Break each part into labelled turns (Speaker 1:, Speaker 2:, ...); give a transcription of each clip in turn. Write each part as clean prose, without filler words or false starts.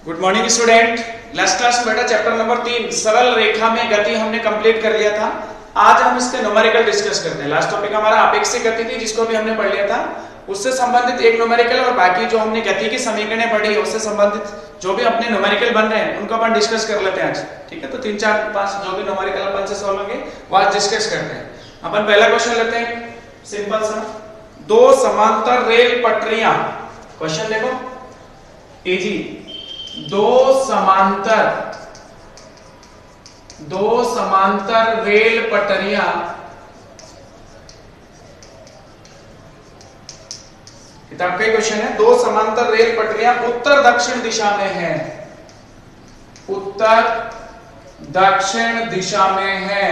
Speaker 1: Good morning student. Last class में बेटा chapter number 3 सरल रेखा में गति हमने कंप्लीट कर लिया था। आज हम इसके न्यूमेरिकल डिस्कस करते हैं। लास्ट टॉपिक हमारा अपेक्षिक गति थी जिसको भी हमने पढ़ लिया था। उससे संबंधित एक न्यूमेरिकल और बाकी जो हमने गति की समीकरणें पढ़ी है उससे संबंधित जो भी अपने न्यूमेरिकल बन रहे हैं उनको अपन डिस्कस कर लेते हैं आज। ठीक है, तो 3-4-5 जो भी न्यूमेरिकल अपन से सॉल्व होंगे वो आज डिस्कस करते हैं। अपन पहला क्वेश्चन लेते हैं, सिंपल सा। दो समांतर रेल पटरियां, क्वेश्चन देखो इजी। दो समांतर रेल पटरियां किताब का क्वेश्चन है। दो समांतर रेल पटरियां उत्तर दक्षिण दिशा में हैं। उत्तर दक्षिण दिशा में है।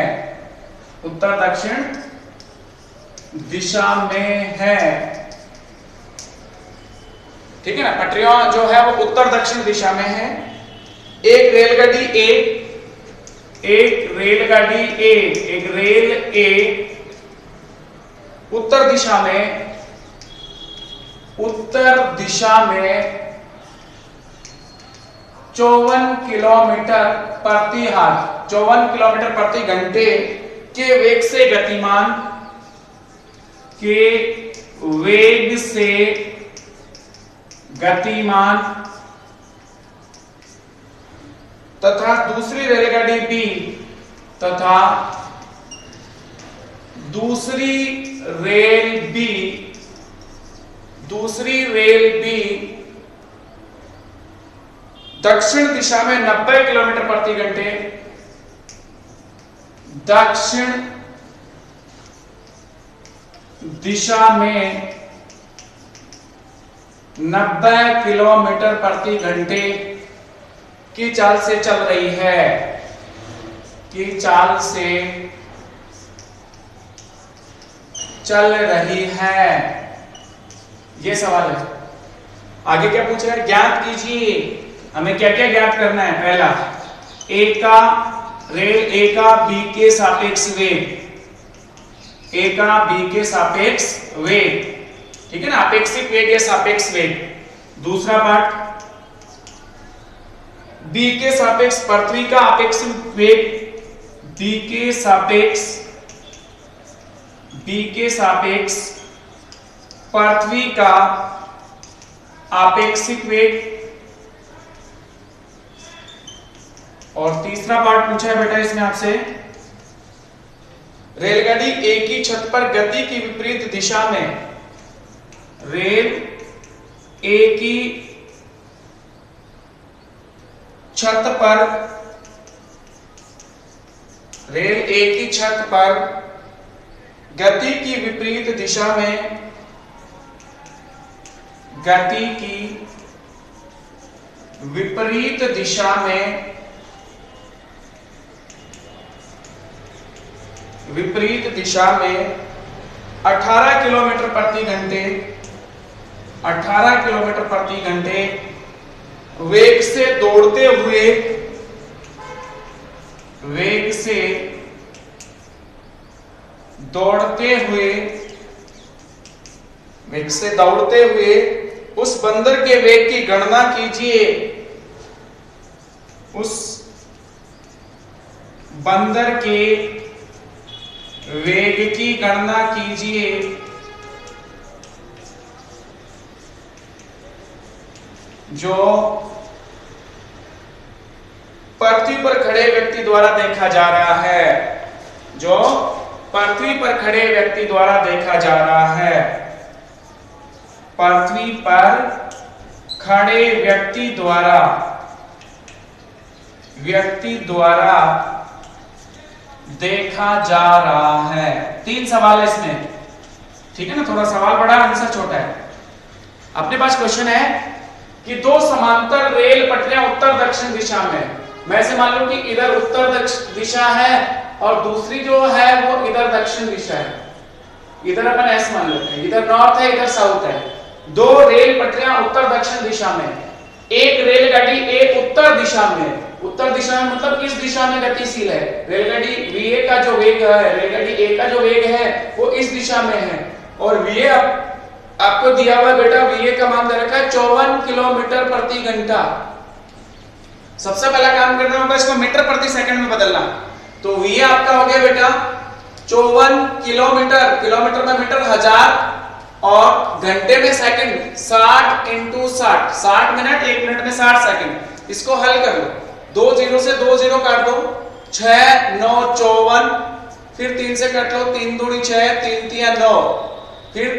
Speaker 1: उत्तर दक्षिण दिशा में है। ठीक है ना, पटरियां जो है वो उत्तर दक्षिण दिशा में है। एक रेलगाड़ी एक रेल ए उत्तर दिशा में 54 किलोमीटर प्रति हाथ 54 किलोमीटर प्रति घंटे के वेग से गतिमान तथा दूसरी रेलगाड़ी बी दूसरी रेल बी दक्षिण दिशा में 90 किलोमीटर प्रति घंटे दक्षिण दिशा में 90 किलोमीटर प्रति घंटे की चाल से चल रही है। ये सवाल है। आगे क्या पूछ रहा है, ज्ञात कीजिए। हमें क्या क्या ज्ञात करना है। पहला, रेल ए का बी के सापेक्ष वेग, ठीक है ना, अपेक्षिक वेग या सापेक्ष वेग। दूसरा पार्ट, बी के सापेक्ष पृथ्वी का अपेक्षिक वेग, बी के सापेक्ष पृथ्वी का आपेक्षिक वेग। और तीसरा पार्ट पूछा है बेटा इसमें आपसे, रेलगाड़ी ए की छत पर गति की विपरीत दिशा में, रेल ए की छत पर गति की विपरीत दिशा में विपरीत दिशा में 18 किलोमीटर प्रति घंटे वेग से दौड़ते हुए उस बंदर के वेग की गणना कीजिए। उस बंदर के वेग की गणना कीजिए जो पृथ्वी पर खड़े व्यक्ति द्वारा देखा जा रहा है। पृथ्वी पर खड़े व्यक्ति द्वारा देखा जा रहा है। 3 सवाल है इसमें, ठीक है ना। थोड़ा सवाल बड़ा है, आंसर छोटा है। अपने पास क्वेश्चन है कि दो समांतर रेल पटरियां उत्तर दक्षिण दिशा में। मैं ऐसे मान लूं कि इधर उत्तर दक्षिण दिशा है और दूसरी जो है वो इधर दक्षिण दिशा है। इधर अपन ऐसे मान लेते हैं, इधर नॉर्थ है, इधर साउथ है। दो रेल पटरियां उत्तर दक्षिण दिशा में। एक रेलगाड़ी एक उत्तर दिशा में मतलब इस दिशा में गतिशील है। रेलगाड़ी VA का जो वेग है, रेलगाड़ी A का जो वेग है वो इस दिशा में है और VA आपको दिया हुआ बेटा VA का मान दे रखा है 54 किलोमीटर प्रति घंटा। सबसे पहला काम करना होगा इसको मीटर प्रति सेकंड में बदलना। तो VA आपका हो गया बेटा 54 किलोमीटर, किलोमीटर में मीटर 1000 और घंटे में सेकंड 60 इंटू 60, 60 मिनट, 1 मिनट में 60 सेकंड। इसको हल कर लो, 2 जीरो से 2 जीरो काट दो, 6 9 54, फिर 3 से काट लो, 3 दूनी 6, 3 तिया 9, फिर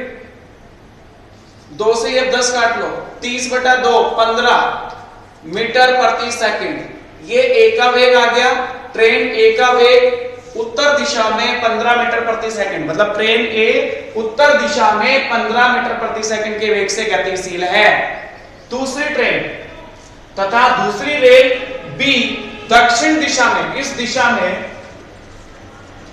Speaker 1: 2 से ये 10 काट लो, 30/2 15 मीटर प्रति सेकंड। ये ए का वेग आ गया, ट्रेन ए का वेग उत्तर दिशा में 15 मीटर प्रति सेकंड, मतलब ट्रेन ए उत्तर दिशा में 15 मीटर प्रति सेकंड के वेग से गतिशील है। दूसरी ट्रेन तथा दूसरी रेल बी दक्षिण दिशा में, इस दिशा में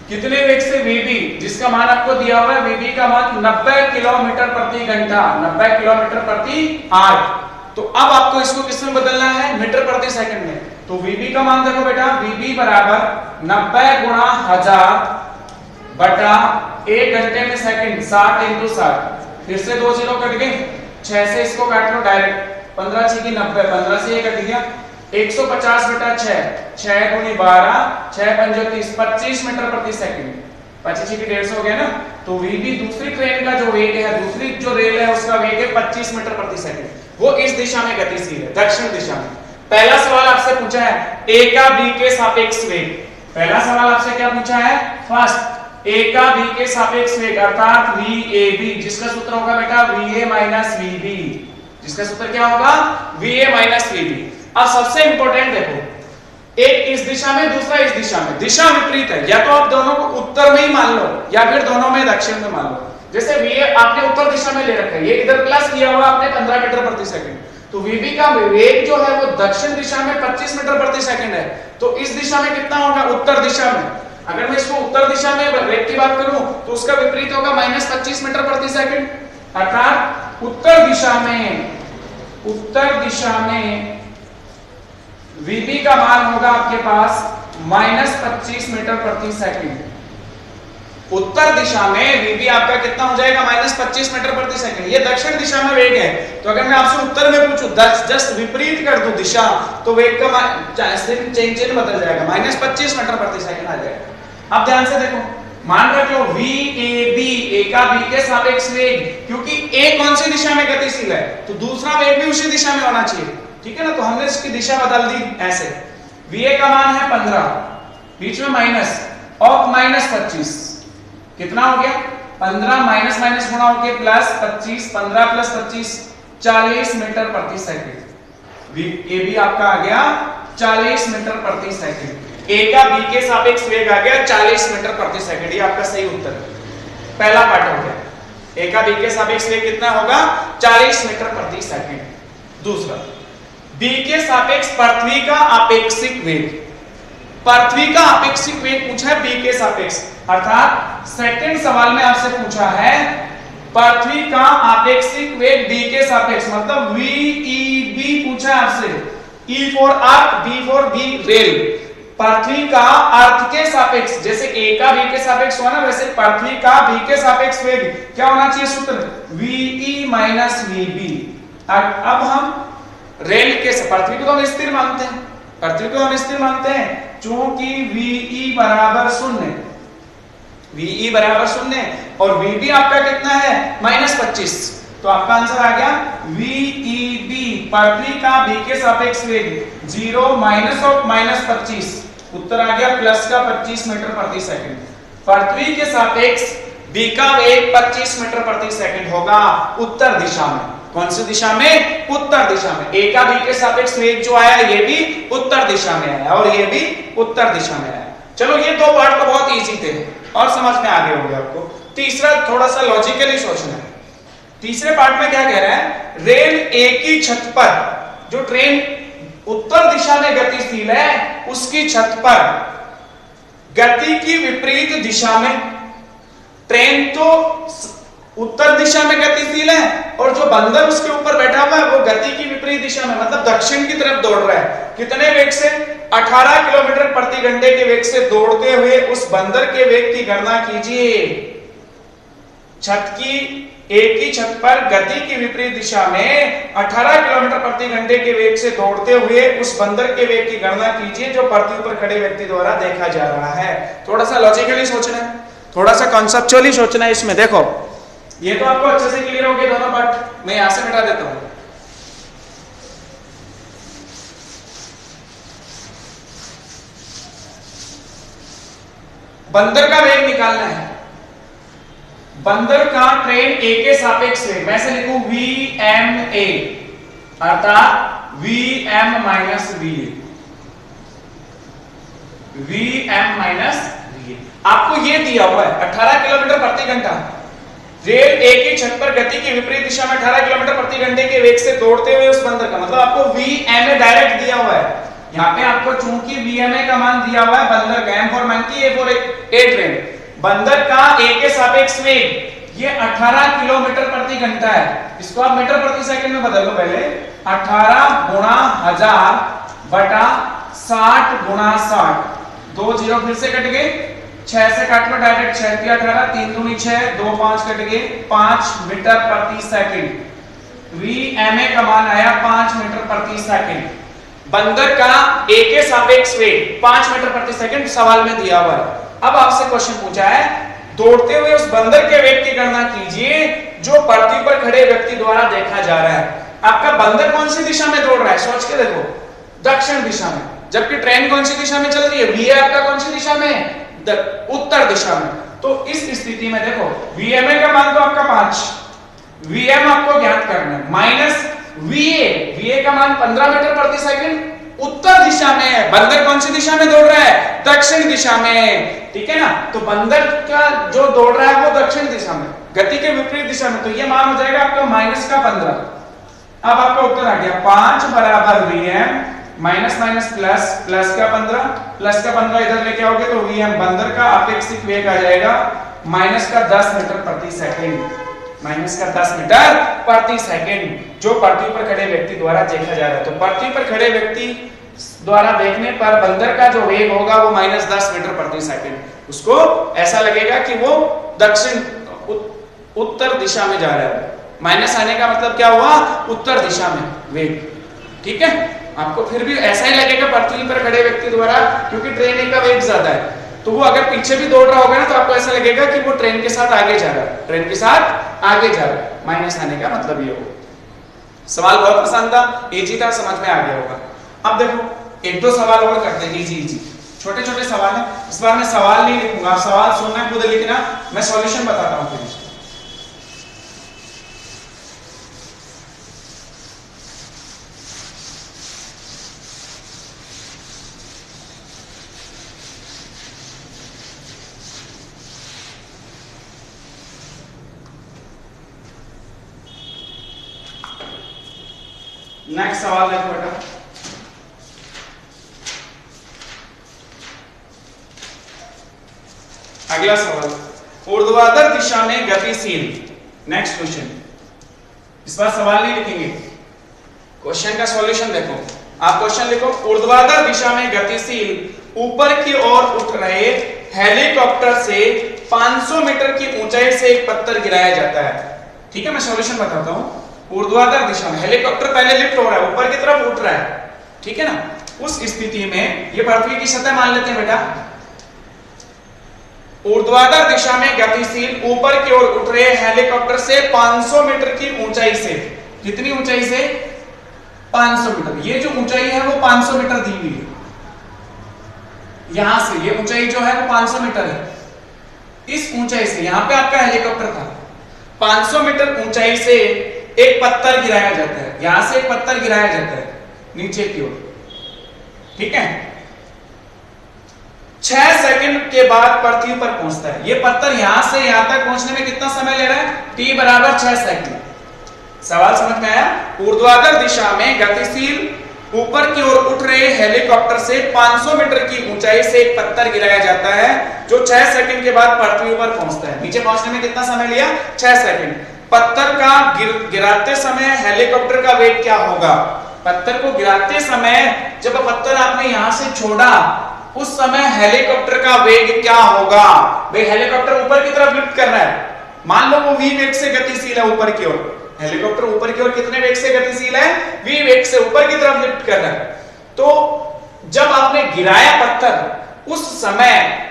Speaker 1: कितने वेग से VB, जिसका मान आपको दिया हुआ है, VB का मान 90 किलोमीटर प्रति घंटा, 90 किलोमीटर प्रति आवर। तो अब आपको इसको किसमें बदलना है, मीटर प्रति सेकंड में। तो VB का मान देखो बेटा, VB बराबर 90 गुणा 1000 बटा 1 घंटे में सेकंड, 60 इंटू 60, फिर से 2 जीरो कट गए, 6 से इसको काट लो डायरेक्ट, 15 6 की 90, 15 से ये कट गया, 150/6, 6 गुणी 12, 6 पंजो 30, 25 मीटर प्रति सेकंड, 25 की 150 हो गया ना। तो VB दूसरी ट्रेन का जो वेग है, दूसरी जो रेल है उसका वेग है 25 मीटर प्रति सेकंड, वो इस दिशा में गतिशील है, दक्षिण दिशा में। पहला सवाल आपसे पूछा है A का B के सापेक्ष वेग, पहला सवाल आपसे क्या पूछा है, फर्स्ट A का B के सापेक्ष वेग अर्थात VAB, जिसका सूत्र होगा बेटा VA माइनस VB, जिसका सूत्र क्या होगा VA माइनस VB। अब सबसे इंपॉर्टेंट देखो, एक इस दिशा में, दूसरा इस दिशा में, दिशा विपरीत है, या तो आप दोनों को उत्तर में ही मान लो या फिर दोनों में दक्षिण में मान लो। जैसे VA आपने उत्तर दिशा में ले रखा है, ये इधर प्लस किया हुआ आपने 15 मीटर प्रति सेकंड, तो VB का वेग जो है वो दक्षिण दिशा में 25 मीटर प्रति सेकंड है, तो इस दिशा में कितना होगा, उत्तर दिशा में। अगर मैं इसको उत्तर दिशा में वेग की बात करूं तो उसका विपरीत होगा -25 मीटर प्रति सेकंड, अर्थात उत्तर दिशा में VB का मान होगा आपके पास -25 मीटर प्रति सेकंड। उत्तर दिशा में VB आपका कितना हो जाएगा, -25 मीटर प्रति सेकंड। ये दक्षिण दिशा में वेग है, तो अगर मैं आपसे उत्तर में पूछूं, जस्ट विपरीत कर दूं दिशा, तो वेग का चिन्ह बदल जाएगा, -25 मीटर प्रति सेकंड आ जाएगा। अब ध्यान से देखो, मान रख लो VAB, A का B के सापेक्ष वेग, क्योंकि A कौन सी दिशा में गतिशील है तो दूसरा वेग भी उसी दिशा में होना चाहिए, ठीक है ना। तो हमने इसकी दिशा बदल दी ऐसे, VA का मान है 15, बीच में माइनस और -25, कितना हो गया 15 माइनस माइनस गुणा होके प्लस 25, 15 प्लस 25 40 मीटर प्रति सेकंड। AB आपका आ गया 40 मीटर प्रति सेकंड, A का B के सापेक्ष वेग आ गया 40 मीटर प्रति सेकंड। ये आपका सही उत्तर है, पहला पार्ट हो गया। A का B के सापेक्ष वेग कितना होगा 40 मीटर प्रति सेकंड। दूसरा, B के सापेक्ष पृथ्वी का आपेक्षिक वेग, पृथ्वी का आपेक्षिक वेग पूछा है B के सापेक्ष, अर्थात सेकंड सवाल में आपसे पूछा है पृथ्वी का आपेक्षिक वेग B के सापेक्ष, मतलब VEB पूछा है आपसे, E for earth, B for B rail. पृथ्वी का अर्थ के सापेक्ष, जैसे A का B के सापेक्ष हुआ ना, वैसे पृथ्वी का B के सापेक्ष वेग क्या होना चाहिए, सूत्र VE माइनस VB। अब हम रेल के, पृथ्वी को तो हम स्थिर मानते हैं, पृथ्वी को हम स्थिर मानते हैं क्योंकि VE बराबर 0, VE बराबर 0 और VB आपका कितना है -25, तो आपका आंसर आ गया VEB, पृथ्वी का B के सापेक्ष वेग 0 माइनस और -25, उत्तर आ गया प्लस का 25 मीटर प्रति सेकंड। पृथ्वी के सापेक्ष B का वेग 25 मीटर प्रति सेकंड होगा उत्तर दिशा में। कौन सी दिशा में, उत्तर दिशा में। A का B के सापेक्ष वेग जो आया ये भी उत्तर दिशा में आया और ये भी उत्तर दिशा में आया। चलो ये दो पार्ट तो बहुत इजी थे और समझ में आ गए होंगे आपको। तीसरा थोड़ा सा लॉजिकली सोचना है। तीसरे पार्ट में क्या कह रहा है, रेल A की छत पर, जो ट्रेन उत्तर दिशा में गतिशील है उसकी छत पर गति की विपरीत दिशा में, ट्रेन तो उत्तर दिशा में गतिशील है और जो बंदर उसके ऊपर बैठा हुआ है वो गति की विपरीत दिशा में, मतलब दक्षिण की तरफ दौड़ रहा है। कितने वेग से, 18 किलोमीटर प्रति घंटे के वेग से दौड़ते हुए उस बंदर के वेग की गणना कीजिए। छत की एक ही छत पर गति की विपरीत दिशा में 18 किलोमीटर प्रति घंटे के वेग से दौड़ते हुए उस बंदर के वेग की गणना कीजिए जो पृथ्वी पर खड़े व्यक्ति द्वारा देखा जा रहा है। थोड़ा सा लॉजिकली सोचना है, थोड़ा सा कॉन्सेप्चुअली सोचना है इसमें। देखो ये तो आपको अच्छे से क्लियर हो गए दोनों पार्ट, मैं यहां से मिटा देता हूं। बंदर का वेग निकालना है, बंदर का ट्रेन ए के सापेक्ष वेग, मैं से लिखूं vma अर्थात vm minus va, vm minus va। आपको ये दिया हुआ है 18 किलोमीटर प्रति घंटा, रेल ए की छत पर गति की विपरीत दिशा में 18 किलोमीटर प्रति घंटे के वेग से दौड़ते हुए उस बंदर का, मतलब आपको vma डायरेक्ट दिया हुआ है। यहाँ पे आपको चूंकि vma का मान दिया हुआ है बंदर का, m for monkey, a for a train, बंदर का ए के सापेक्ष वेग ये 18 किलोमीटर प्रति घंटा है। इसको आप मीटर प्रति सेकंड में बदल लो पहले, 18 गुणा 1000 बटा 60 गुणा 60, 2 जीरो फिर से कट गए, 6 से काट लो डायरेक्ट, 6 की 18, 3 दूनी 6, 2 5 कट गए, 5 मीटर प्रति सेकंड। vma का मान आया 5 मीटर प्रति सेकंड। बंदर का ए के सापेक्ष वेग 5 मीटर प्रति सेकंड सवाल में दिया हुआ है। अब आपसे क्वेश्चन पूछा है दौड़ते हुए उस बंदर के वेग की गणना कीजिए जो पृथ्वी पर खड़े व्यक्ति द्वारा देखा जा रहा है। आपका बंदर कौन सी दिशा में दौड़ रहा है, सोच के देखो, दक्षिण दिशा में, जबकि ट्रेन कौन सी दिशा में चल रही है, va आपका कौन सी दिशा में, उत्तर दिशा में। तो इस स्थिति में देखो vma का मान तो आपका 5, vm आपको ज्ञात करना है, माइनस va का मान 15 मीटर प्रति सेकंड, उत्तर दिशा में, बंदर कौन सी दिशा में दौड़ रहा है, दक्षिण दिशा में, ठीक है ना। तो बंदर का जो दौड़ रहा है वो दक्षिण दिशा में, गति के विपरीत दिशा में, तो ये मान हो जाएगा आपका माइनस का 15। अब आपका उत्तर आ गया 5 बराबर vm minus minus plus, plus का 15, प्लस का 15 इधर लेके आओगे तो vm बंदर का अपेक्षित वेग आ जाएगा माइनस का 10 मीटर प्रति सेकंड, माइनस का 10 मीटर प्रति सेकंड, जो पृथ्वी पर खड़े व्यक्ति द्वारा देखा जा रहा है। तो पृथ्वी पर खड़े व्यक्ति द्वारा देखने पर बंदर का जो वेग होगा वो माइनस 10 मीटर प्रति सेकंड, उसको ऐसा लगेगा कि वो दक्षिण उत्तर दिशा में जा रहा है। माइनस आने का मतलब क्या हुआ, उत्तर दिशा में वेग, ठीक है। आपको फिर भी ऐसा ही लगेगा पृथ्वी पर खड़े व्यक्ति द्वारा, क्योंकि ट्रेन का वेग ज्यादा है, तो वो अगर पीछे भी दौड़ रहा होगा ना तो आपको ऐसा लगेगा कि वो ट्रेन के साथ आगे जा रहा है, ट्रेन के साथ आगे जा रहा है। माइनस आने का मतलब ये होगा। सवाल बहुत पसंद था, इजी था, समझ में आ गया होगा। अब देखो एक दो सवाल और करते हैं, इजी इजी छोटे छोटे सवाल है। इस बार मैं सवाल नहीं लिखूंगा, सवाल सुनना, खुद लिखना, मैं सॉल्यूशन बताता हूं फिर। नेक्स्ट सवाल देखो बेटा, अगला सवाल, ऊर्ध्वाधर दिशा में गतिशील, नेक्स्ट क्वेश्चन। इस बार सवाल नहीं लिखेंगे, क्वेश्चन का सॉल्यूशन देखो। आप क्वेश्चन लिखो, ऊर्ध्वाधर दिशा में गतिशील ऊपर की ओर उठ रहे हेलीकॉप्टर से 500 मीटर की ऊंचाई से एक पत्थर गिराया जाता है। ठीक है, मैं सॉल्यूशन बताता हूं। ऊर्ध्वाधर दिशा में हेलीकॉप्टर पहले लिफ्ट हो रहा है, ऊपर की तरफ उठ रहा है, ठीक है ना। उस स्थिति में ये पृथ्वी की सतह मान लेते हैं बेटा। ऊर्ध्वाधर दिशा में गतिशील ऊपर की ओर उठ रहे हेलीकॉप्टर से 500 मीटर की ऊंचाई से, कितनी ऊंचाई से, 500 मीटर। ये जो ऊंचाई है वो 500 मीटर दी हुई है, यहां से ये ऊंचाई जो है वो 500 मीटर है। इस ऊंचाई से, यहां पे आपका हेलीकॉप्टर था, 500 मीटर ऊंचाई से एक पत्थर गिराया जाता है, यहां से एक पत्थर गिराया जाता है नीचे की ओर, ठीक है। 6 सेकंड के बाद पृथ्वी पर पहुंचता है। ये पत्थर यहां से यहां तक पहुंचने में कितना समय ले रहा है, t बराबर 6 सेकंड। सवाल समझ में आया। ऊर्ध्वाधर दिशा में गतिशील ऊपर की ओर उठ रहे हेलीकॉप्टर से 500 मीटर की ऊंचाई से एक पत्थर गिराया जाता है जो 6 सेकंड के बाद पृथ्वी पर पहुंचता है। नीचे पहुंचने में कितना समय लिया, 6 सेकंड। पत्थर का गिराते समय हेलीकॉप्टर का वेग क्या होगा। पत्थर को गिराते समय जब पत्थर आपने यहां से छोड़ा उस समय हेलीकॉप्टर का वेग क्या होगा। भाई हेलीकॉप्टर ऊपर की तरफ लिफ्ट कर रहा है, मान लो वो v वेग से गतिशील है ऊपर की ओर, हेलीकॉप्टर ऊपर की ओर कितने वेग से गतिशील है, v वेग से ऊपर की तरफ लिफ्ट कर रहा है। तो जब आपने गिराया पत्थर, उस समय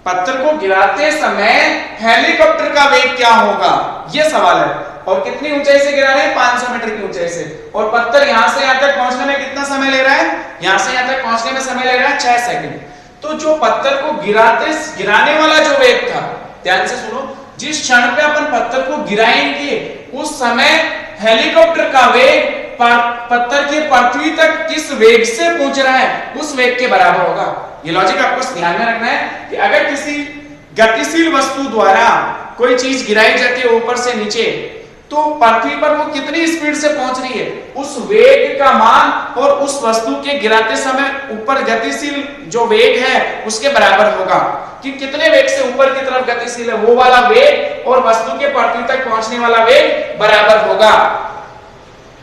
Speaker 1: पत्थर को गिराते समय हेलीकॉप्टर का वेग क्या होगा, यह सवाल है। और कितनी ऊंचाई से गिरा रहे हैं, 500 मीटर की ऊंचाई से, और पत्थर यहां से यहां तक पहुंचने में कितना समय ले रहा है, यहां से यहां तक पहुंचने में समय ले रहा है 6 सेकंड। तो जो पत्थर को गिराने वाला जो वेग था, ध्यान से सुनो, जिस क्षण पे अपन पत्थर को गिराएंगे उस समय हेलीकॉप्टर का वेग पत्थर के पृथ्वी तक किस वेग से पहुंच रहा है उस वेग के बराबर होगा। ये लॉजिक आपको ध्यान में रखना है कि अगर किसी गतिशील वस्तु द्वारा कोई चीज गिराई जाती है ऊपर से नीचे, तो पृथ्वी पर वो कितनी स्पीड से पहुंच रही है, उस वेग का मान और उस वस्तु के गिराते समय ऊपर गतिशील जो वेग है उसके बराबर होगा। कि कितने वेग से ऊपर की तरफ गतिशील है वो वाला वेग और वस्तु के पृथ्वी तक पहुंचने वाला वेग बराबर होगा।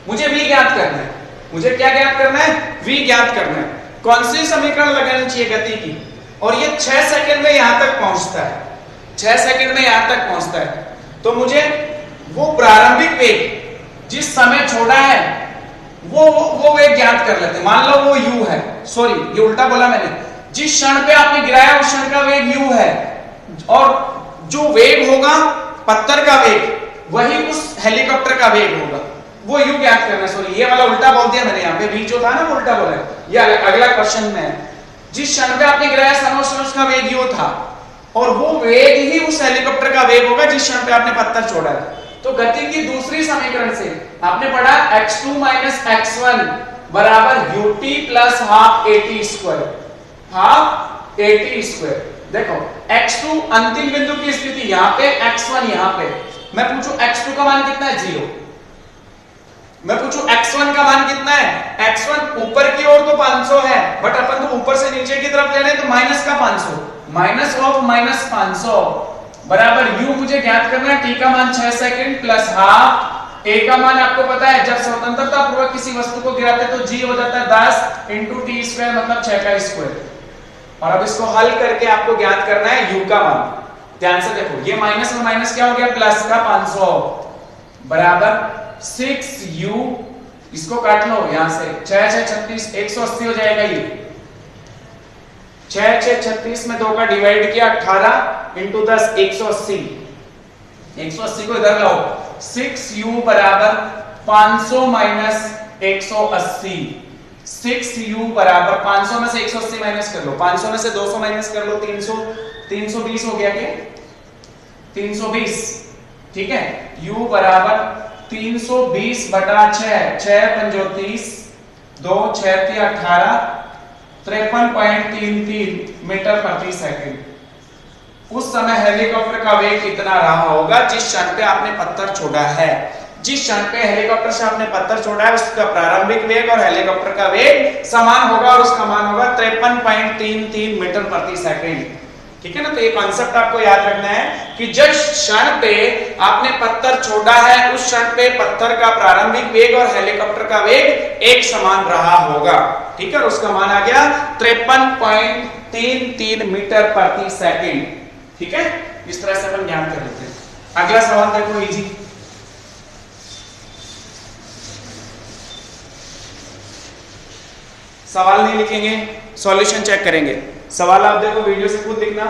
Speaker 1: मुझे v ज्ञात करना है, मुझे क्या ज्ञात करना है, v ज्ञात करना है। कौन सी समीकरण लगानी चाहिए गति की, और ये 6 सेकंड में यहां तक पहुंचता है, 6 सेकंड में यहां तक पहुंचता है। तो मुझे वो प्रारंभिक वेग जिस समय छोड़ा है वो वेग ज्ञात कर लेते हैं। मान लो वो u है, सॉरी ये उल्टा बोला मैंने, जिस क्षण पे आपने गिराया उस क्षण का वेग u है, और जो वेग होगा पत्थर का वेग वही उस हेलीकॉप्टर का वेग होगा, वो u ज्ञात करना। सॉरी ये वाला उल्टा बोल दिया मैंने, यहाँ पे v जो था ना वो उल्टा बोला है। ये अगला क्वेश्चन में है, जिस क्षण पे आपने गिराया समय उसका वेग u था, और वो वेग ही उस हेलीकॉप्टर का वेग होगा जिस क्षण पे आपने पत्थर छोड़ा है। तो गति की दूसरी समीकरण से आपने पढ़ा x2 माइनस x1 बराबर ut plus half at square, half at square. देखो x2 अंतिम बिंदु की स्थिति यहाँ पे, x1 यहाँ पे, मैं पूछूं x2 का मान कितना है, 0। मैं पूछूं x1 का मान कितना है, x1 ऊपर की ओर तो 500 है, बट अपन तो ऊपर से नीचे की तरफ ले रहे हैं, तो माइनस का 500, माइनस ऑफ माइनस 500 बराबर u मुझे ज्ञात करना है, t का मान 6 सेकंड प्लस हाफ, a का मान आपको पता है जब स्वतंत्रता पूर्वक किसी वस्तु को गिराते तो g हो जाता है 10 इंटू टी स्क्वायर मतलब 6 का स्क्वायर। और अब इसको हल करके आपको ज्ञात करना है u का मान। ध्यान से देखो, ये माइनस में माइनस क्या हो गया, प्लस का 500 बराबर 6u, इसको काट लो यहां से, 6 6 36 180 हो जाएगा। ये 6 6 36 में 2 का डिवाइड किया 18 इंटू 10 180, 180 को इधर लाओ, 6u बराबर 500 माइनस 180, 6u बराबर 500 में से 180 माइनस कर लो, 500 में से 200 माइनस कर लो, 300 320 हो गया क्या, 320, ठीक है। u बराबर 320 बटा 6, 6 पंजो 30, 2 6 3 18, 53.33 मीटर प्रति सेकंड। उस समय हेलीकॉप्टर का वेग कितना रहा होगा जिस क्षण पे आपने पत्थर छोड़ा है, जिस क्षण पे हेलीकॉप्टर से आपने पत्थर छोड़ा है उसका प्रारंभिक वेग और हेलीकॉप्टर का वेग समान होगा, और उसका मान होगा 53.33 मीटर प्रति सेकंड। ठीक है ना। तो ये कॉन्सेप्ट आपको याद रखना है कि जिस क्षण पे आपने पत्थर छोड़ा है उस क्षण पे पत्थर का प्रारंभिक वेग और हेलीकॉप्टर का वेग एक समान रहा होगा। ठीक है, और उसका मान आ गया 53.33 मीटर प्रति सेकंड। ठीक है, इस तरह से अपन ज्ञान कर लेते हैं। अगला सवाल देखो, इजी, सवाल नहीं लिखेंगे, सॉल्यूशन चेक करेंगे। सवाल आप देखो, वीडियो से खुद लिखना।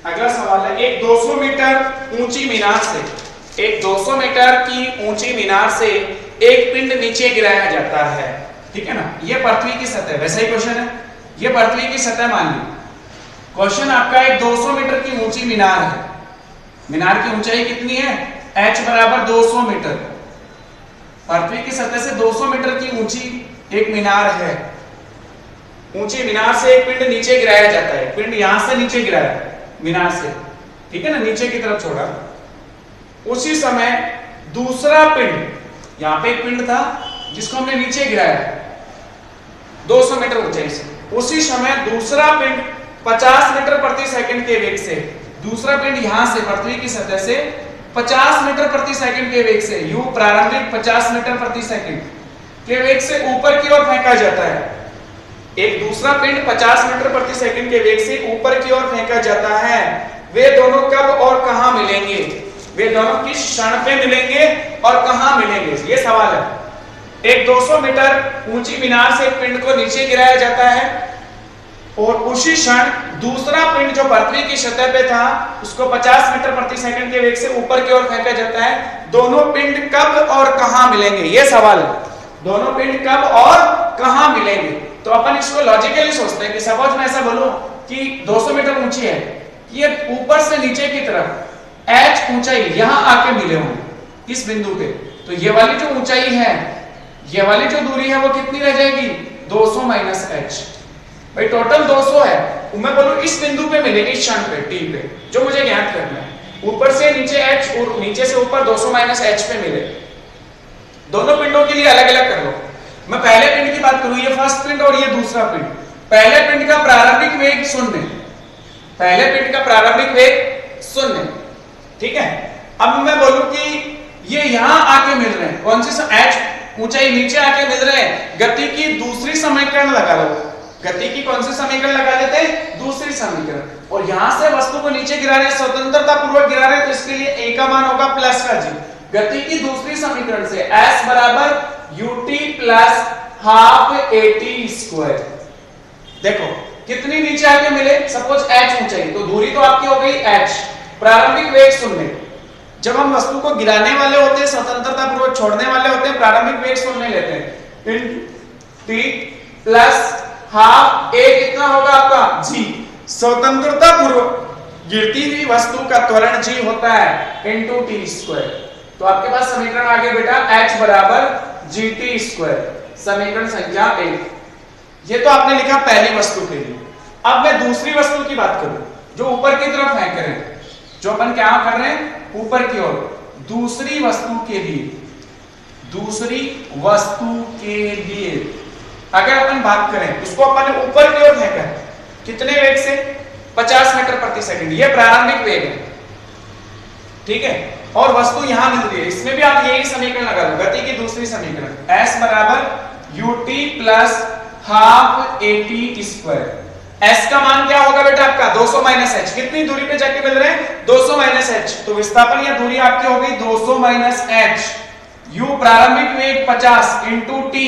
Speaker 1: अगला सवाल है, एक 200 मीटर ऊंची मीनार से, एक 200 मीटर की ऊंची मीनार से एक पिंड नीचे गिराया जाता है। ठीक है ना, ये पृथ्वी की सतह, वैसा ही क्वेश्चन है, ये पृथ्वी की सतह मान ली। क्वेश्चन आपका एक 200 मीटर की ऊंची मीनार है, मीनार की ऊंचाई कितनी है, h बराबर 200 मीटर। पृथ्वी की सतह से 200 मीटर की ऊंची एक मीनार है, ऊंची मीनार से एक पिंड नीचे गिराया जाता है। पिंड यहां से नीचे गिराया मीनार से, ठीक है ना, नीचे की तरफ छोड़ा। उसी समय दूसरा पिंड, यहां पे एक पिंड था जिसको हमने नीचे गिराया 200 मीटर ऊंचाई से, उसी समय दूसरा पिंड 50 मीटर प्रति सेकंड के वेग से, दूसरा पिंड यहां से पृथ्वी की सतह से 50 मीटर प्रति सेकंड के वेग से, यू प्रारंभिक 50 मीटर प्रति सेकंड के वेग से ऊपर की ओर फेंका जाता है। एक दूसरा पिंड 50 मीटर प्रति सेकंड के वेग से ऊपर की ओर फेंका जाता है। वे दोनों कब और कहां मिलेंगे, वे दोनों किस क्षण पे मिलेंगे और कहां मिलेंगे, ये सवाल है। एक 200 मीटर ऊंची मीनार से एक पिंड को नीचे गिराया जाता है और उसी क्षण दूसरा पिंड जो पृथ्वी की सतह पे था उसको 50 मीटर प्रति सेकंड के वेग से ऊपर की ओर फेंका जाता है। दोनों पिंड कब और कहां मिलेंगे, ये सवाल है। दोनों पिंड कब और कहां मिलेंगे, तो अपन इसको लॉजिकली सोचते हैं कि सपोज मैं ऐसा बोलूं कि 200 मीटर ऊंची है, ये ऊपर से नीचे की तरफ h ऊंचाई यहां आके मिले होंगे इस बिंदु पे, तो ये वाली जो ऊंचाई है, ये वाली जो दूरी है वो कितनी रह जाएगी, 200 माइनस h। भाई टोटल 200 है, मैं बोलूं इस बिंदु पे मिले, इस क्षण पे t पे, जो मुझे ज्ञात करना है, ऊपर से नीचे h और नीचे से ऊपर 200 माइनस h पे मिले। दोनों पिंडों के लिए अलग अलग कर लो। मैं पहले पिंड की बात करूं, ये फर्स्ट पिंड और ये दूसरा पिंड। पहले पिंड का प्रारंभिक वेग 0, पहले पिंड का प्रारंभिक वेग 0, ठीक है। अब मैं बोलूं कि ये यहां आके मिल रहे हैं, कौन सी h ऊंचाई नीचे आके मिल रहे हैं, गति की दूसरी समीकरण लगा लो। गति की कौन सी समीकरण लगा लेते हैं, दूसरी समीकरण। और यहां से वस्तु को नीचे गिरा रहे हैं, स्वतंत्रता पूर्वक गिरा रहे हैं, तो इसके लिए a का मान होगा प्लस का g। गति की दूसरी समीकरण से s बराबर ut plus half at square. देखो कितनी नीचे आके मिले, सपोज h ऊंचाई, तो दूरी तो आपकी हो गई h, प्रारंभिक वेग 0। जब हम वस्तु को गिराने वाले होते हैं, स्वतंत्रता पूर्वक छोड़ने वाले होते हैं, प्रारंभिक वेग 0 लेते हैं, t प्लस हाफ a कितना होगा आपका g, स्वतंत्रता पूर्वक गिरती हुई वस्तु का त्वरण g होता है इनटू t स्क्वायर। तो आपके पास समीकरण आ गया बेटा h बराबर gt स्क्वायर, समीकरण संख्या 1। ये तो आपने लिखा पहली वस्तु के लिए। अब मैं दूसरी वस्तु की बात करूं जो ऊपर की तरफ फेंक रहे हैं, जो अपन क्या कर रहे हैं, ऊपर की ओर। दूसरी वस्तु के लिए, दूसरी वस्तु के लिए अगर अपन बात करें, उसको अपन ने ऊपर की ओर फेंका है, कितने वेग से, 50 मीटर प्रति सेकंड, ये प्रारंभिक वेग है, ठीक है। और वस्तु यहां मिल रही है, इसमें भी आप यही समीकरण लगा लो, गति की दूसरी समीकरण, s बराबर ut plus half at square. s का मान क्या होगा बेटा आपका, 200 माइनस h। कितनी दूरी पे जाके मिल रहे हैं, 200 माइनस h, तो विस्थापन या दूरी आपकी हो गई 200 माइनस h। u प्रारंभिक वेग 50 इंटू t,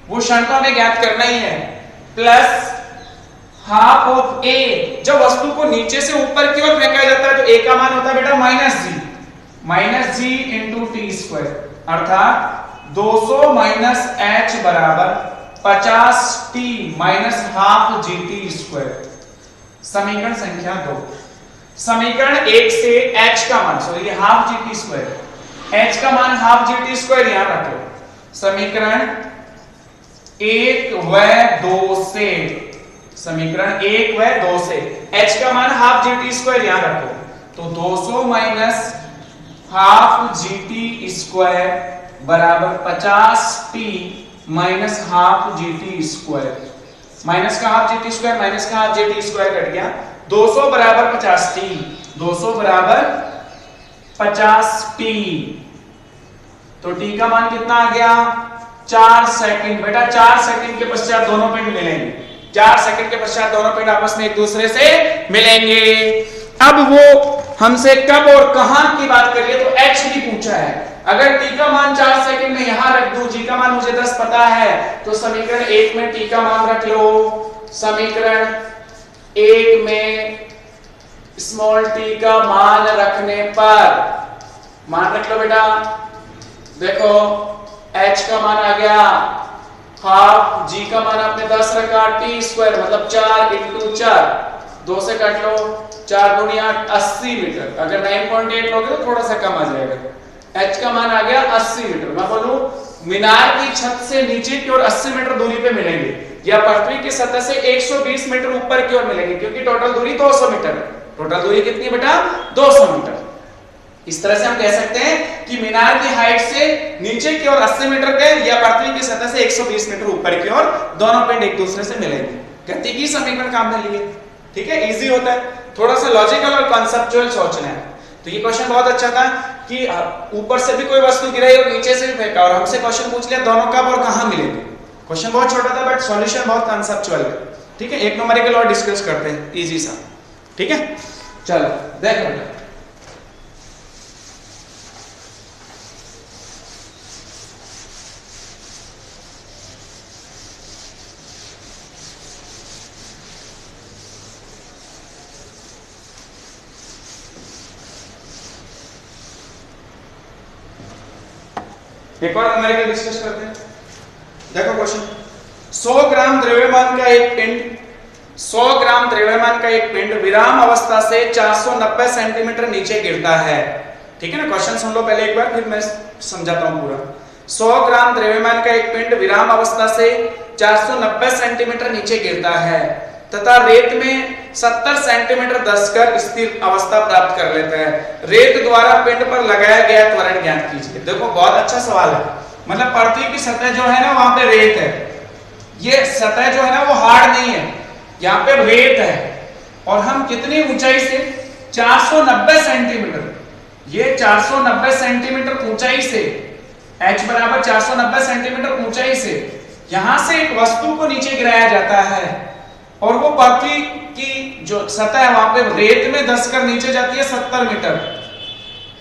Speaker 1: वो क्षण को हमें ज्ञात करना ही है, प्लस हाफ ऑफ a। जब वस्तु को नीचे से ऊपर की ओर फेंका जाता है तो a का मान होता है बेटा minus g into T square, अर्थात 200 माइनस h बराबर 50t minus half gt square, समीकरण संख्या 2। समीकरण 1 से h का मान, sorry half gt square, h का मान हाफ gt स्क्वायर यहां रख लो। समीकरण 1 व 2 से, समीकरण 1 व 2 से h का मान हाफ gt स्क्वायर यहां रखो, तो 200 माइनस हाफ gt स्क्वायर बराबर 50t minus half gt square. Minus का हाफ gt स्क्वायर माइनस का हाफ gt स्क्वायर कट गया, 200 बराबर 50t, 200 बराबर 50t, तो t का मान कितना आ गया, 4 सेकंड। बेटा 4 सेकंड के पश्चात दोनों पिंड मिलेंगे, 4 सेकंड के पश्चात दोनों पिंड आपस में एक दूसरे से मिलेंगे। अब वो हमसे कब और कहां की बात करिए तो h भी पूछा है। अगर t का मान 4 सेकंड में यहां रख दूं, g का मान मुझे 10 पता है, तो समीकरण 1 में t का मान रख लो। समीकरण 1 में स्मॉल t का मान रखने पर, मान रख लो बेटा, देखो h का मान आ गया हाफ, g का मान आपने 10 रखा, t स्क्वायर मतलब 4 इंटू 4, 2 से काट लो, 4 दूनी 8, 80 मीटर। अगर 9.8 लोगे तो थोड़ा सा कम आ जाएगा। h का मान आ गया 80 मीटर। मैं बोलूं मीनार की छत से नीचे की ओर 80 मीटर दूरी पे मिलेंगे, या पृथ्वी की सतह से 120 मीटर ऊपर की ओर मिलेंगे, क्योंकि टोटल दूरी 200 मीटर है। टोटल दूरी कितनी है बेटा, 200 मीटर। इस तरह से हम कह सकते हैं कि मीनार की हाइट से नीचे की ओर 80 मीटर के, या पृथ्वी की सतह से 120 मीटर ऊपर की ओर दोनों पिंड एक दूसरे से मिलेंगे। गति की समीकरण काम में लिए, ठीक है, इजी होता है। थोड़ा सा लॉजिकल और कॉन्सेप्चुअल सोचना है। तो ये क्वेश्चन बहुत अच्छा था कि ऊपर से भी कोई वस्तु गिराई और नीचे से भी फेंका, और हमसे क्वेश्चन पूछ लिया दोनों कब और कहां मिलेंगे। क्वेश्चन बहुत छोटा था बट सॉल्यूशन बहुत कॉन्सेप्चुअल है, ठीक है। एक न्यूमेरिकल और डिस्कस करते हैं, इजी सा, ठीक है। चलो देखो बेटा, एक और न्यूमेरिकल डिस्कस करते हैं। देखो क्वेश्चन, 100 ग्राम द्रव्यमान का एक पिंड 100 ग्राम द्रव्यमान का एक पिंड विराम अवस्था से 490 सेंटीमीटर नीचे गिरता है। ठीक है ना, क्वेश्चन सुन लो पहले एक बार, फिर मैं समझाता हूं पूरा। 100 ग्राम द्रव्यमान का एक पिंड विराम अवस्था से 490 सेंटीमीटर नीचे गिरता है तथा रेत में 70 सेंटीमीटर धंसकर स्थिर अवस्था प्राप्त कर लेता है। रेत द्वारा पिंड पर लगाया गया त्वरण ज्ञात कीजिए। देखो बहुत अच्छा सवाल है, मतलब पृथ्वी की सतह जो है ना वहां पे रेत है, ये सतह जो है ना वो हार्ड नहीं है, यहाँ पे रेत है, और हम कितनी ऊंचाई से 490 सेंटीमीटर, ये 490 सेंटीमीटर ऊंचाई से, h बराबर 490 सेंटीमीटर ऊंचाई से यहां से एक वस्तु को नीचे गिराया जाता है, और वो पृथ्वी की जो सतह है वहां पे रेत में धंसकर नीचे जाती है 70 मीटर,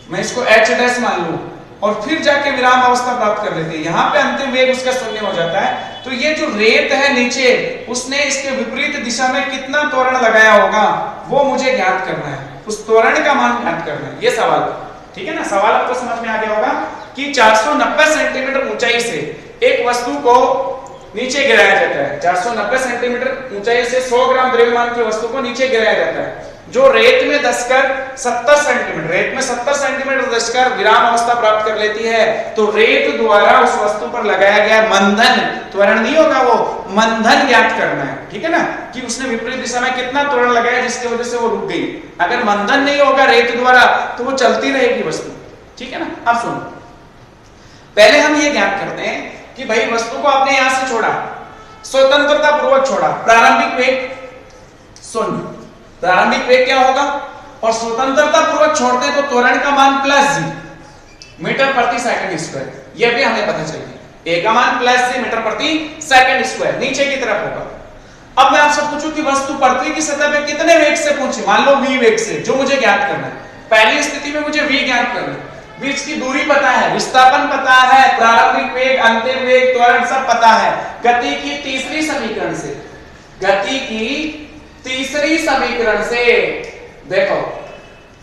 Speaker 1: मैं इसको h डैश मान लूं, और फिर जाके विराम अवस्था प्राप्त कर लेती है। यहाँ पे अंतिम वेग उसका शून्य हो जाता है। तो ये जो रेत है नीचे, उसने इसके विपरीत दिशा में कितना त्वरण लगाया होगा वो मुझे ज्ञात करना है, उस त्वरण का मान ज्ञात करना है, ये सवाल है। ठीक है ना, सवाल आपको समझ में आ गया होगा कि 490 सेंटीमीटर ऊंचाई से एक वस्तु को नीचे गिराया जाता है। 490 सेंटीमीटर ऊंचाई से 100 ग्राम द्रव्यमान की वस्तु को नीचे गिराया जाता है, जो रेत में धंसकर 70 सेंटीमीटर, रेत में 70 सेंटीमीटर धंसकर विराम अवस्था प्राप्त कर लेती है। तो रेत द्वारा उस वस्तु पर लगाया गया मंथन, त्वरण नहीं होगा वो, मंथन ज्ञात करना है। ठीक है ना, कि उसने विपरीत दिशा में कितना त्वरण लगाया जिसकी वजह से वो रुक गई। अगर मंथन नहीं होगा रेत द्वारा तो वो चलती रहेगी वस्तु। ठीक है ना, अब सुनो, पहले हम ये ज्ञात करते हैं कि भाई वस्तु को आपने यहां से छोड़ा, स्वतंत्रता पूर्वक छोड़ा, प्रारंभिक वेग शून्य, प्रारंभिक वेग क्या होगा, और स्वतंत्रता पूर्वक छोड़ते हैं तो त्वरण का मान प्लस जी मीटर प्रति सेकंड स्क्वायर, यह भी हमें पता चल गया, ए का मान प्लस जी मीटर प्रति सेकंड स्क्वायर नीचे की तरफ होगा। अब मैं आपसे पूछूं कि वस्तु पृथ्वी की सतह पे कितने वेग से पहुंची, मान लो v वेग से, जो मुझे ज्ञात करना है। पहली स्थिति में मुझे v ज्ञात करना है, बीच की दूरी पता है, विस्थापन पता है, प्रारंभिक वेग, अंतिम वेग, त्वरण सब पता है। गति की तीसरी समीकरण से, गति की तीसरी समीकरण से देखो,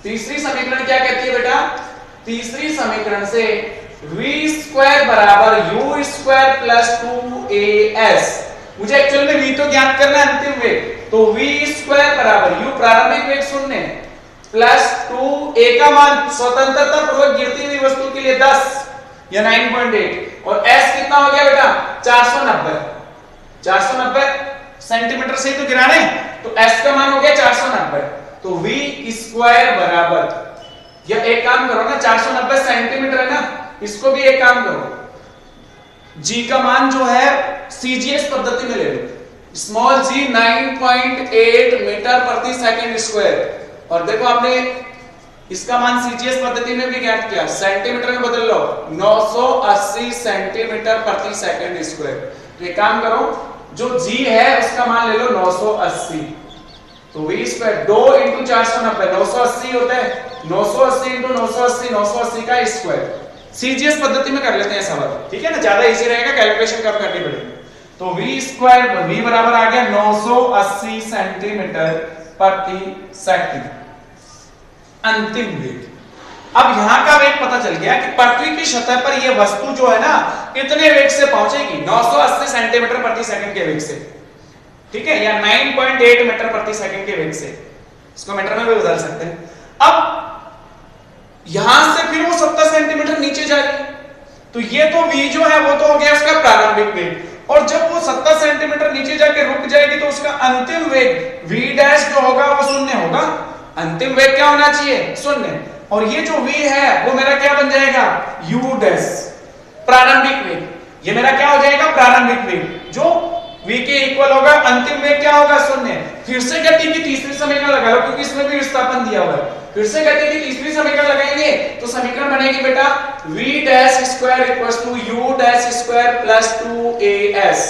Speaker 1: तीसरी समीकरण क्या कहती है बेटा, तीसरी समीकरण से v स्क्वायर बराबर u स्क्वायर प्लस 2as, मुझे एक्चुअल में v तो ज्ञात करना है अंतिम वेग, तो v स्क्वायर बराबर u प्रारंभिक वेग शून्य प्लस 2a का मान स्वतंत्रता पूर्वक गिरती हुई वस्तु के लिए 10 या 9.8, और s कितना हो गया बेटा 490 सेंटीमीटर से ही तो गिराना है, तो s का मान हो गया 490, तो v स्क्वायर बराबर, या एक काम करो ना, 490 सेंटीमीटर है ना, इसको भी एक काम करो, g का मान जो है CGS पद्धति में ले लो, स्मॉल g 9.8 मीटर प्रति सेकंड स्क्वायर, और देखो आपने इसका मान CGS पद्धति में भी ज्ञात किया, सेंटीमीटर में बदल लो, 980 सेंटीमीटर प्रति सेकंड स्क्वायर। तो एक काम करो, जो g है उसका मान ले लो 980, तो v स्क्वायर 2 इंटू 490 980 होता है, 980 इंटू 980 980 का स्क्वायर। CGS पद्धति में कर लेते हैं सवाल, ठीक है ना, ज्यादा इजी रहेगा, कैलकुलेशन कम करनी पड़ेगी। तो v स्क्वायर, v बराबर आ गया 980 सेंटीमीटर प्रति सेकंड अंतिम वेग। अब यहां का वेग पता चल गया कि पृथ्वी की सतह पर यह वस्तु जो है ना कितने वेग से पहुंचेगी, 980 सेंटीमीटर प्रति सेकंड के वेग से, ठीक है, या 9.8 मीटर प्रति सेकंड के वेग से, इसको मीटर में भी बदल सकते हैं। अब यहां से फिर वो 70 सेंटीमीटर नीचे जा रही है, तो ये तो v जो है वो तो हो गया उसका प्रारंभिक वेग, और जब वो 70 सेंटीमीटर नीचे जाके रुक जाएगी तो उसका अंतिम वेग v डैश जो होगा वो शून्य होगा। अंतिम वेग क्या होना चाहिए, शून्य, और ये जो v है वो मेरा क्या बन जाएगा, u डैश प्रारंभिक वेग, ये मेरा क्या हो जाएगा प्रारंभिक वेग, जो v के इक्वल होगा, अंतिम वेग क्या होगा शून्य। फिर से गति की तीसरी समीकरण लगा लो, क्योंकि इसमें भी विस्थापन दिया हुआ है, फिर से गति की तीसरी समीकरण लगाएंगे तो समीकरण बनेगी बेटा v dash square equals to u dash square plus 2as,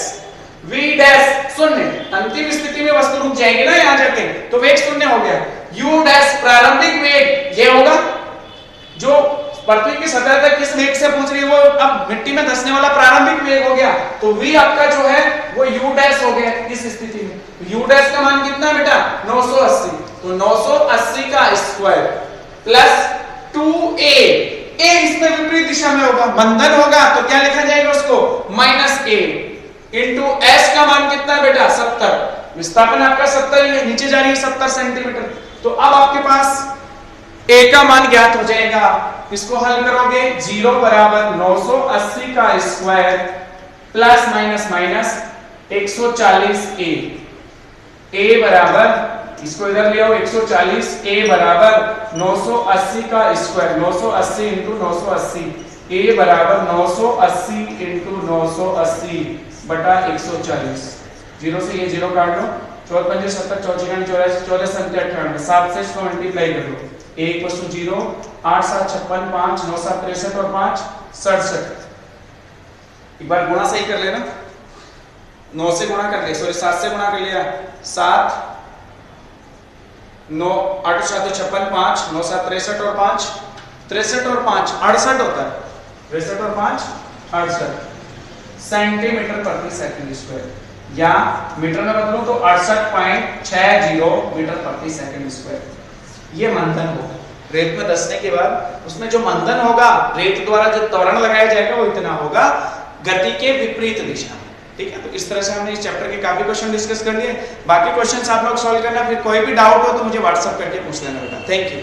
Speaker 1: v dash शून्य, अंतिम स्थिति में वस्तु रुक जाएगी ना यहाँ जाके, तो वेग शून्य हो गया, u डैश प्रारंभिक वेग ये होगा जो पृथ्वी की सतह तक किस वेग से पहुंच रही है, वो अब मिट्टी में धंसने वाला प्रारंभिक वेग हो गया, तो v आपका जो है वो u डैश हो गया इस स्थिति में। u डैश का मान कितना बेटा 980, तो 980 का स्क्वायर प्लस 2a, a इसमें विपरीत दिशा में होगा, मंदन होगा तो क्या लिखा जाएगा उसको माइनस a इंटू s का मान कितना है बेटा 70, विस्थापन आपका 70 ही है, नीचे जा रही है 70 सेंटीमीटर। तो अब आपके पास a का मान ज्ञात हो जाएगा, इसको हल करोगे 0 बराबर 980 का square plus minus minus 140a, a बराबर इसको इधर ले आओ 140, a बराबर 980 का स्क्वायर 980 इंटू 980, a बराबर 980 इंटू 980 बटा 140, जीरो से ये जीरो काट लो, 4 5 70 4 84 14 97 7 से इसको मल्टीप्लाई कर लो, a इक्वल्स टू 0 8 7 56 5 9 7 63 और 5 67, एक बार गुणा सही कर लेना, 9 से गुणा कर ले, सॉरी 7 से गुणा कर लिया, 7 9 8 7 56 5 9 7 63 और 5 63 और 5 68 होता है, 63 और 5 68 सेंटीमीटर प्रति सेकंड स्क्वायर, या मीटर में बदलूं तो 68.60 मीटर प्रति सेकंड स्क्वायर। ये मंथन होगा रेत में धंसने के बाद, उसमें जो मंथन होगा रेत द्वारा जो त्वरण लगाया जाएगा वो इतना होगा गति के विपरीत दिशा में। ठीक है, तो इस तरह से हमने इस चैप्टर के काफी क्वेश्चन डिस्कस कर लिए, बाकी क्वेश्चंस आप लोग सॉल्व करना, फिर कोई भी डाउट हो तो मुझे व्हाट्सएप करके पूछ लेना बेटा। Thank you.